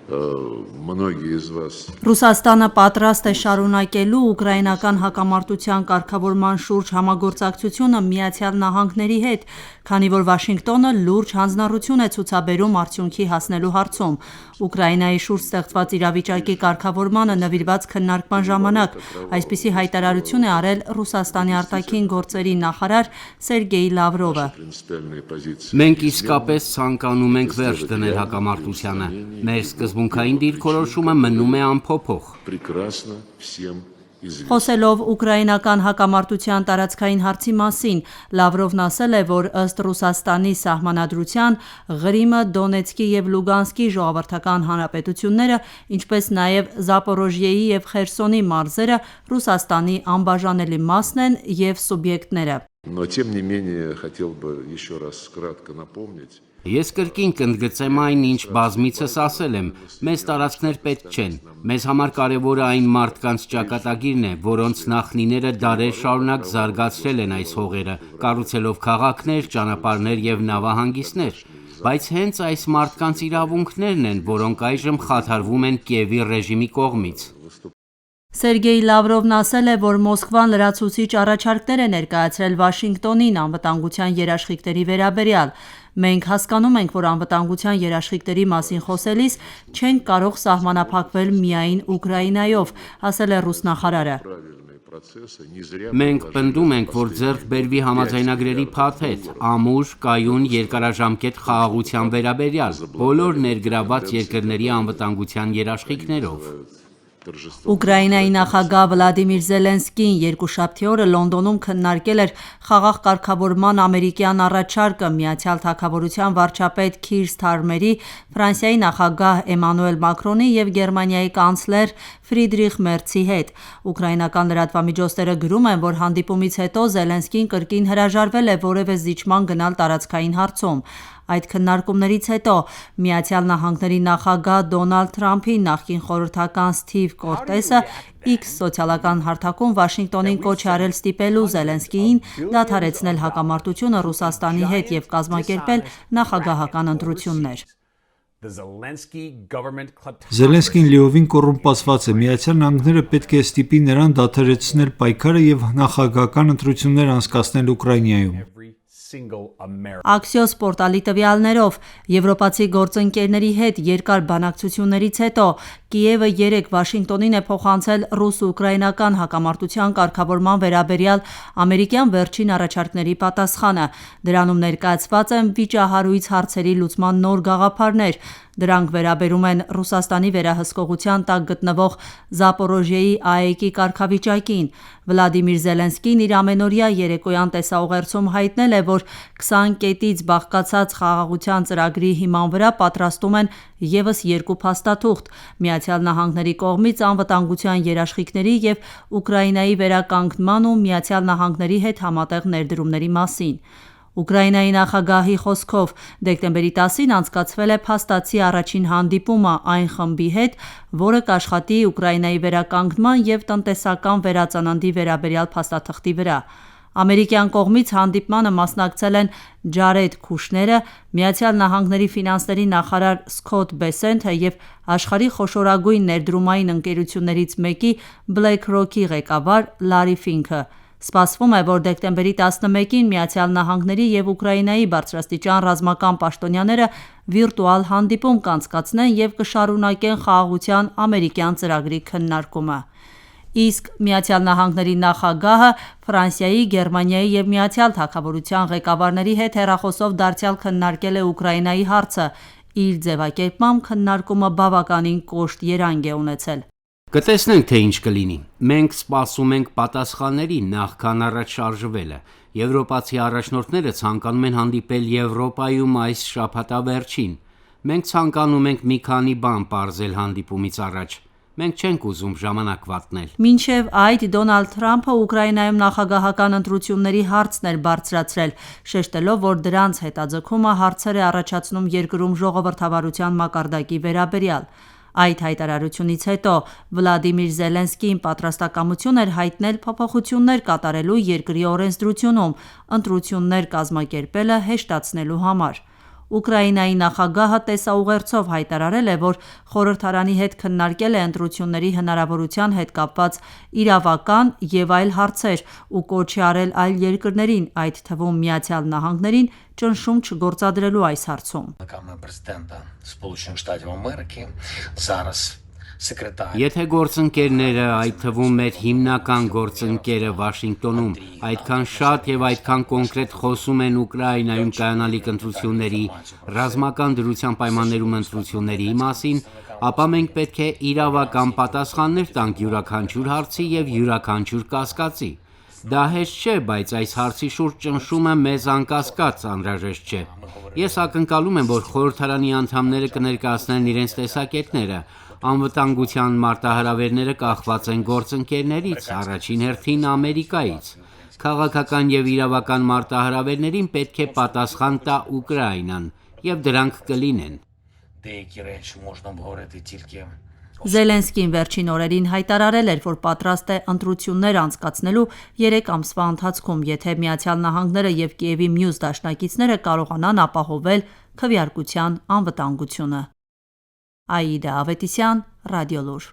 многие из вас. Ռուսաստանը պատրաստ է շարունակելու ուկրաինական հակամարտության կարգավորման շուրջ համագործակցությունը Միացյալ Նահանգների հետ, քանի որ Վաշինգտոնը լուրջ հանձնառություն է ցուցաբերում արդյունքի հասնելու հարցում։ Ուկրաինայի շուրջ ստեղծված իրավիճակի կարգավորմանը նվիրված քննարկման ժամանակ այսպիսի հայտարարություն է արել Ռուսաստանի արտաքին գործերի նախարար Սերգեյ Լավրովը։ Մենք իսկապես ցանկանում ենք վերջ դնել հակամարտությանը։ Մեր սկզբունքային դիրքորոշումը մնում է անփոփոխ։ Խոսելով ուկրաինական հակամարտության տարածքային հարցի մասին, Լավրովն ասել է, որ ըստ Ռուսաստանի սահմանադրության Ղրիմը, Դոնեցկի և Լուգանսկի ժողովրդական հանրապետությունները, ինչպես նաև Զապորոժիեի և Խերսոնի մարզերը Ռուսաստանի անբաժանելի մասն են և սուբյեկտները։ Но тем не менее хотел бы еще раз кратко напомнить. Ես կրկին կընդգծեմ այն, ինչ բազմիցս ասել եմ, մեզ տարածքներ պետք չեն, մեզ համար կարևորը այն մարդկանց ճակատագիրն է, որոնց նախնիները դարեր շարունակ զարգացրել են այս հողերը, կառուցելով քաղաքներ, ճանապարհներ և նավահանգիստներ, բայց հենց այս մարդկանց իրավունքներն են, որոնք այժմ խաթարվում են Կիևի ռեժիմի կողմից։ Սերգեյ Լավրովն ասել է, որ Մոսկվան լրացուցիչ առաջարկներ է ներկայացրել Վաշինգտոնին անվտանգության երաշխիքների վերաբերյալ։ Մենք հասկանում ենք, որ անվտանգության երաշխիքների մասին խոսելիս չենք կարող սահմանափակվել միայն Ուկրաինայով, ասել է ռուս նախարարը։ Մենք պնդում ենք, որ ձեռք բերվի համաձայնագրերի փաթեթ, ամուր, կայուն, երկարաժամկետ խաղաղության վերաբերյալ, բոլոր ներգրավված երկրների անվտանգության երաշխիքներով։ Ուկրաինայի նախագահ Վլադիմիր Զելենսկին երկուշաբթի օրը Լոնդոնում քննարկել էր խաղաղ կարգավորման ամերիկյան առաջարկը Միացյալ Թագավորության վարչապետ Քիր Սթարմերի, Ֆրանսիայի նախագահ Էմանուել Մակրոնի և Գերմանիայի կանցլեր Ֆրիդրիխ Մերցի հետ։ Ուկրաինական լրատվամիջոցները գրում են, որ հանդիպումից հետո Զելենսկին կրկին հրաժարվել է որևէ զիջման գնալ տարածքային հարցում։ Այդ քննարկումներից հետո Միացյալ Նահանգների նախագահ Դոնալդ Թրամփի նախկին խորհրդական Սթիվ Կորտեսը X սոցիալական հարթակում Վաշինգտոնին կոչ է արել ստիպելու Զելենսկիին դադարեցնել հակամարտությունը Ռուսաստանի հետ և կազմակերպել նախագահական ընտրություններ։ Զելենսկին լիովին կոռումպացված է, Միացյալ Նահանգները պետք է ստիպի նրան դադարեցնել պայքարը և նախագահական ընտրություններ անցկացնել Ուկրաինայում։ Axios պորտալի տվյալներով եվրոպացի գործընկերների հետ երկար բանակցություններից հետո Կիևը երեկ Վաշինգտոնին է փոխանցել ռուս-ուկրաինական հակամարտության կարգավորման վերաբերյալ ամերիկյան վերջին առաջարկների պատասխանը։ Դրանում ներկայացված են վիճահարույց հարցերի լուծման նոր գաղափարներ։ Դրանք վերաբերում են Ռուսաստանի վերահսկողության տակ գտնվող Զապորոժիեի ԱԷԿ-ի կարգավիճակին։ Վլադիմիր Զելենսկին իր ամենօրյա երեկոյան տեսաուղերձում հայտնել է, որ 20 կետից բաղկացած խաղաղության ծրագրի հիման վրա պատրաստում են ևս երկու փաստաթուղթ՝ Միացյալ Նահանգների կողմից անվտանգության երաշխիքների և Ուկրաինայի վերականգնման ու Միացյալ Նահանգների հետ համատեղ ներդրումների մասին։ Ուկրաինայի նախագահի խոսքով դեկտեմբերի 10-ին անցկացվել է փաստացի առաջին հանդիպումը այն խմբի հետ, որը կաշխատի Ուկրաինայի վերականգնման և տնտեսական վերածննդի վերաբերյալ փաստաթղթի վրա։ Ամերիկյան կողմից հանդիպմանը մասնակցել են Ջարեդ Քուշները, Միացյալ Նահանգների ֆինանսների նախարար Սքոթ Բեսենթը և աշխարհի խոշորագույն ներդրումային ընկերություններից մեկի BlackRock-ի ղեկավար Լարի Ֆինքը։ Սպասվում է, որ դեկտեմբերի 11-ին Միացյալ Նահանգների և Ուկրաինայի բարձրաստիճան ռազմական պաշտոնյաները վիրտուալ հանդիպում կանցկացնեն և կշարունակեն խաղաղության ամերիկյան ծրագրի քննարկումը։ Իսկ Միացյալ Նահանգների նախագահը Ֆրանսիայի, Գերմանիայի և Միացյալ Թագավորության ղեկավարների հետ հեռախոսով դարձյալ քննարկել է Ուկրաինայի հարցը։ Իր ձևակերպմամբ քննարկումը բավականին կոշտ երանգ է ունեցել։ Կտեսնենք, թե ինչ կլինի։ Մենք սպասում ենք պատասխանների նախքան առաջ շարժվելը։ Եվրոպացի առաջնորդները ցանկանում են հանդիպել Եվրոպայում այս շաբաթավերջին։ Մենք ցանկանում ենք մի քանի բան պարզել հանդիպումից առաջ։ Մենք չենք ուզում ժամանակ վատնել։ Մինչև այդ Դոնալդ Թրամփը Ուկրաինայում նախագահական ընտրությունների հարցն էր բարձրացրել, շեշտելով, որ դրանց հետաձգումը հարցեր է առաջացնում երկրում ժողովրդավարության մակարդակի վերաբերյալ։ Այդ հայտարարությունից հետո Վլադիմիր Զելենսկին պատրաստակամություն էր հայտնել փոփոխություններ կատարելու երկրի օրենսդրությունում՝ ընտրություններ կազմակերպելը հեշտացնելու համար։ Ուկրաինայի նախագահը տեսաուղերձով հայտարարել է, որ խորհրդարանի հետ քննարկել է ընտրությունների հնարավորության հետ կապված իրավական և այլ հարցեր ու կոչ է արել այլ երկրներին, այդ թվում Միացյալ Նահանգներին, ճնշում չգործադրելու այս հարցում։ Եթե գործընկերները, այդ թվում մեր հիմնական գործընկերը Վաշինգտոնում, այդքան շատ և այդքան կոնկրետ խոսում են Ուկրաինայում կայանալիք ընտրությունների, ռազմական դրության պայմաններում ընտրությունների մասին, ապա մենք պետք է իրավական պատասխաններ տանք յուրաքանչյուր հարցի և յուրաքանչյուր կասկածի։ Դա հեշտ չէ, բայց այս հարցի շուրջ ճնշումը մեզ անկասկած անհրաժեշտ չէ։ Ես ակնկալում եմ, որ խորհրդարանի անդամները կներկայացնեն իրենց տեսակետները։ Անվտանգության մարտահրավերները կախված են գործընկերներից, առաջին հերթին Ամերիկայից։ Քաղաքական և իրավական մարտահրավերներին պետք է պատասխան տա Ուկրաինան, և դրանք կլինեն։ Զելենսկին վերջին օրերին հայտարարել էր, որ պատրաստ է ընտրություններ անցկացնելու 3 ամսվա ընթացքում, եթե Միացյալ Նահանգները և Կիևի մյուս դաշնակիցները կարողանան ապահովել քվեարկության անվտանգությունը։ Աիդա Ավետիսյան, Ռադիոլուր։